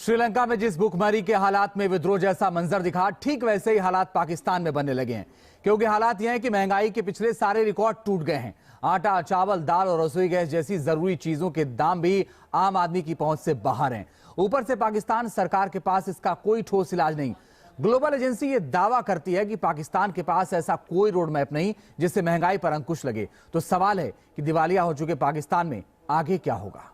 श्रीलंका में जिस भूखमरी के हालात में विद्रोह जैसा मंजर दिखा, ठीक वैसे ही हालात पाकिस्तान में बनने लगे हैं। क्योंकि हालात यह है कि महंगाई के पिछले सारे रिकॉर्ड टूट गए हैं। आटा, चावल, दाल और रसोई गैस जैसी जरूरी चीजों के दाम भी आम आदमी की पहुंच से बाहर हैं। ऊपर से पाकिस्तान सरकार के पास इसका कोई ठोस इलाज नहीं। ग्लोबल एजेंसी ये दावा करती है कि पाकिस्तान के पास ऐसा कोई रोड मैप नहीं जिससे महंगाई पर अंकुश लगे। तो सवाल है कि दिवालिया हो चुके पाकिस्तान में आगे क्या होगा।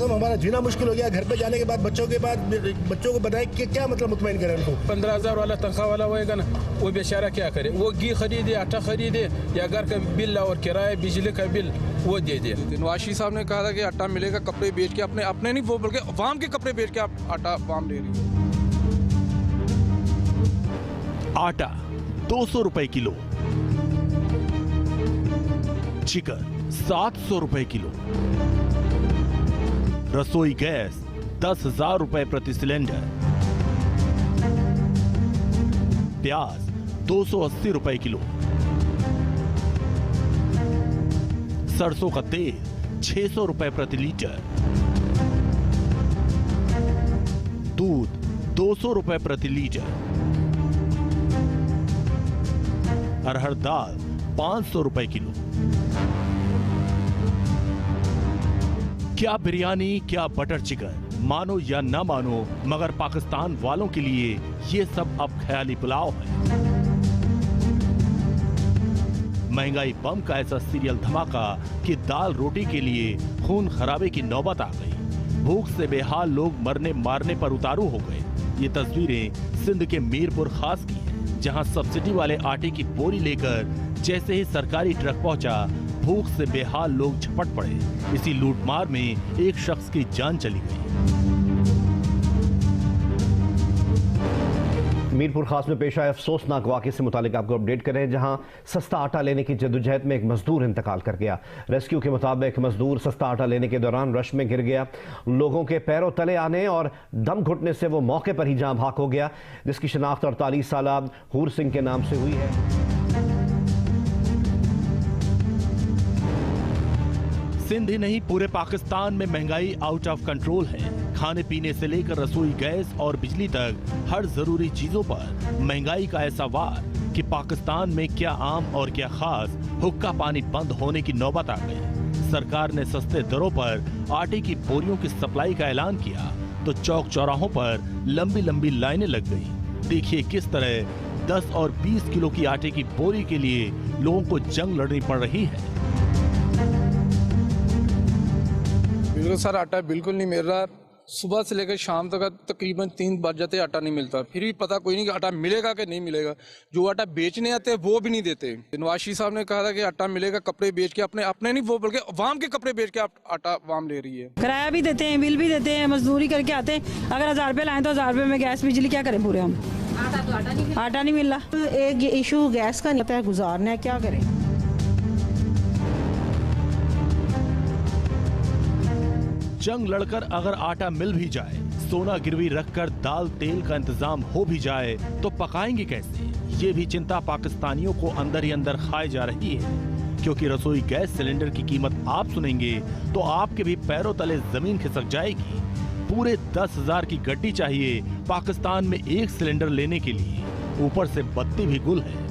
हमारा जीना मुश्किल हो गया। घर पे जाने के बाद बच्चों को बताए कि क्या मतलब मुतमईन करें उनको। 15,000 वाला तनख्वाह वाला होएगा ना, वो बेचारा क्या करे? वो घी खरीदे, आटा खरीदे, या घर का बिल और किराया बिजली का बिल वो दे दे। नवाज शरीफ साहब ने कहा था कि आटा मिलेगा, कपड़े बेच के अपने नहीं वो बल्कि अवाम के कपड़े बेच के आटा अवाम ले रही है। आटा 200 रुपए किलो, चिकन 700 रुपए किलो, रसोई गैस 10,000 रुपए प्रति सिलेंडर, प्याज 280 रुपए किलो, सरसों का तेल 600 रुपए प्रति लीटर, दूध 200 रुपए प्रति लीटर, अरहर दाल 500 रुपए किलो। क्या बिरयानी, क्या बटर चिकन, मानो या ना मानो, मगर पाकिस्तान वालों के लिए ये सब अब ख्याली पुलाव है। महंगाई बम का ऐसा सीरियल धमाका कि दाल रोटी के लिए खून खराबे की नौबत आ गई। भूख से बेहाल लोग मरने मारने पर उतारू हो गए। ये तस्वीरें सिंध के मीरपुर खास की हैं, जहां सब्सिडी वाले आटे की बोरी लेकर जैसे ही सरकारी ट्रक पहुंचा, भूख से बेहाल लोग झपट पड़े। इसी लूटमार में एक शख्स की जान चली गई। मीरपुर खास में पेश आए अफसोसनाक वाक़े से मुतालिक आपको अपडेट करें, जहां सस्ता आटा लेने की जद्दोजहद में एक मजदूर इंतकाल कर गया। रेस्क्यू के मुताबिक मजदूर सस्ता आटा लेने के दौरान रश में गिर गया। लोगों के पैरों तले आने और दम घुटने से वो मौके पर ही जाँ भाग हो गया, जिसकी शिनाख्त 48 साला हूर सिंह के नाम से हुई है। सिंध ही नहीं, पूरे पाकिस्तान में महंगाई आउट ऑफ कंट्रोल है। खाने पीने से लेकर रसोई गैस और बिजली तक हर जरूरी चीजों पर महंगाई का ऐसा वार कि पाकिस्तान में क्या आम और क्या खास हुक्का पानी बंद होने की नौबत आ गई। सरकार ने सस्ते दरों पर आटे की बोरियों की सप्लाई का ऐलान किया तो चौक चौराहों पर लंबी लंबी लाइनें लग गई। देखिए किस तरह 10 और 20 किलो की आटे की बोरी के लिए लोगों को जंग लड़नी पड़ रही है। बिल्कुल सर, आटा बिल्कुल नहीं मिल रहा। सुबह से लेकर शाम तक तकरीबन 3 बज जाते आटा नहीं मिलता। फिर भी पता कोई नहीं कि आटा मिलेगा कि नहीं मिलेगा। जो आटा बेचने आते हैं वो भी नहीं देते। नवाज शरीफ साहब ने कहा था कि आटा मिलेगा, कपड़े बेच के अपने नहीं वो बल्कि अवाम के कपड़े बेच के आटा अवाम ले रही है। किराया भी देते हैं, बिल भी देते हैं, मजदूरी करके आते हैं। अगर 1000 रुपये लाएं तो 1000 रुपये में गैस बिजली क्या करें पूरे हम? आटा नहीं मिल रहा। एक इशू गैस का नहीं पता है, गुजारना है, क्या करें? जंग लड़कर अगर आटा मिल भी जाए, सोना गिरवी रखकर दाल तेल का इंतजाम हो भी जाए तो पकाएंगे कैसे? ये भी चिंता पाकिस्तानियों को अंदर ही अंदर खाए जा रही है। क्योंकि रसोई गैस सिलेंडर की कीमत आप सुनेंगे तो आपके भी पैरों तले जमीन खिसक जाएगी। पूरे 10,000 की गड्डी चाहिए पाकिस्तान में एक सिलेंडर लेने के लिए, ऊपर से बत्ती भी गुल है।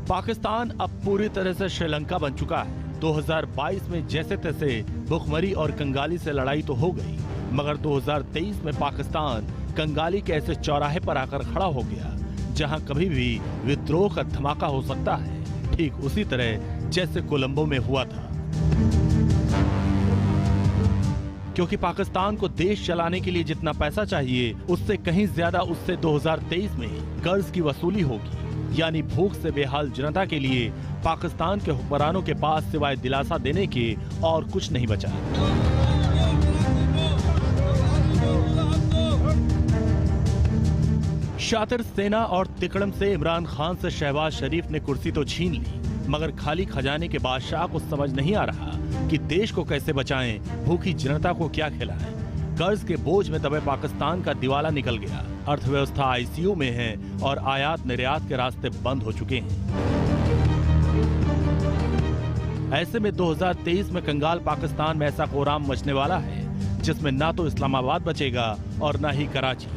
पाकिस्तान अब पूरी तरह से श्रीलंका बन चुका है। 2022 में जैसे तैसे भुखमरी और कंगाली से लड़ाई तो हो गई, मगर 2023 में पाकिस्तान कंगाली के ऐसे चौराहे पर आकर खड़ा हो गया जहां कभी भी विद्रोह का धमाका हो सकता है, ठीक उसी तरह जैसे कोलंबो में हुआ था। क्योंकि पाकिस्तान को देश चलाने के लिए जितना पैसा चाहिए उससे कहीं ज्यादा उससे 2023 में कर्ज की वसूली होगी। यानी भूख से बेहाल जनता के लिए पाकिस्तान के हुक्मरानों के पास सिवाय दिलासा देने के और कुछ नहीं बचा। शातिर सेना और तिकड़म से इमरान खान से शहबाज शरीफ ने कुर्सी तो छीन ली, मगर खाली खजाने के बादशाह को समझ नहीं आ रहा कि देश को कैसे बचाएं, भूखी जनता को क्या खिलाएं। कर्ज के बोझ में दबे पाकिस्तान का दिवाला निकल गया, अर्थव्यवस्था आईसीयू में है और आयात निर्यात के रास्ते बंद हो चुके हैं। ऐसे में 2023 में कंगाल पाकिस्तान में ऐसा कोराम मचने वाला है जिसमें ना तो इस्लामाबाद बचेगा और ना ही कराची।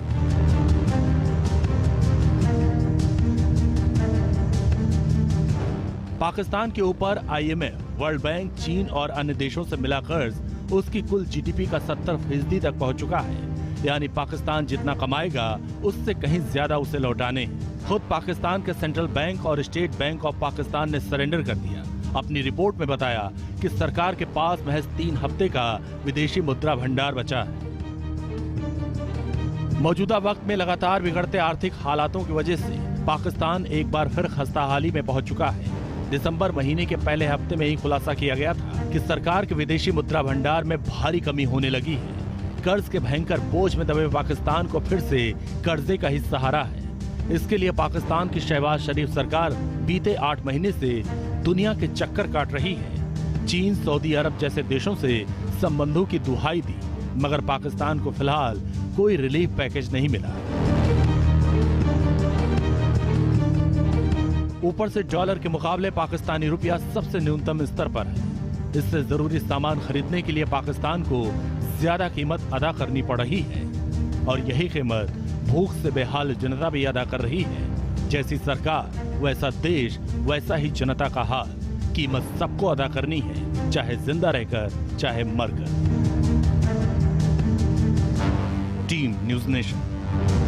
पाकिस्तान के ऊपर आईएमएफ, वर्ल्ड बैंक, चीन और अन्य देशों से मिला कर्ज उसकी कुल जीडीपी का 70% तक पहुंच चुका है। यानी पाकिस्तान जितना कमाएगा उससे कहीं ज्यादा उसे लौटाने। खुद पाकिस्तान के सेंट्रल बैंक और स्टेट बैंक ऑफ पाकिस्तान ने सरेंडर कर दिया। अपनी रिपोर्ट में बताया कि सरकार के पास महज 3 हफ्ते का विदेशी मुद्रा भंडार बचा है। मौजूदा वक्त में लगातार बिगड़ते आर्थिक हालातों की वजह से पाकिस्तान एक बार फिर खस्ताहाली में पहुंच चुका है। दिसंबर महीने के पहले हफ्ते में ही खुलासा किया गया था कि सरकार के विदेशी मुद्रा भंडार में भारी कमी होने लगी है। कर्ज के भयंकर बोझ में दबे पाकिस्तान को फिर से कर्जे का ही सहारा है। इसके लिए पाकिस्तान की शहबाज शरीफ सरकार बीते 8 महीने से दुनिया के चक्कर काट रही है। चीन, सऊदी अरब जैसे देशों से संबंधों की दुहाई दी, मगर पाकिस्तान को फिलहाल कोई रिलीफ पैकेज नहीं मिला। ऊपर से डॉलर के मुकाबले पाकिस्तानी रुपया सबसे न्यूनतम स्तर पर है। इससे जरूरी सामान खरीदने के लिए पाकिस्तान को ज्यादा कीमत अदा करनी पड़ रही है और यही कीमत भूख से बेहाल जनता भी अदा कर रही है। जैसी सरकार वैसा देश, वैसा ही जनता का हाल। कीमत सबको अदा करनी है, चाहे जिंदा रहकर चाहे मरकर। Team news nation.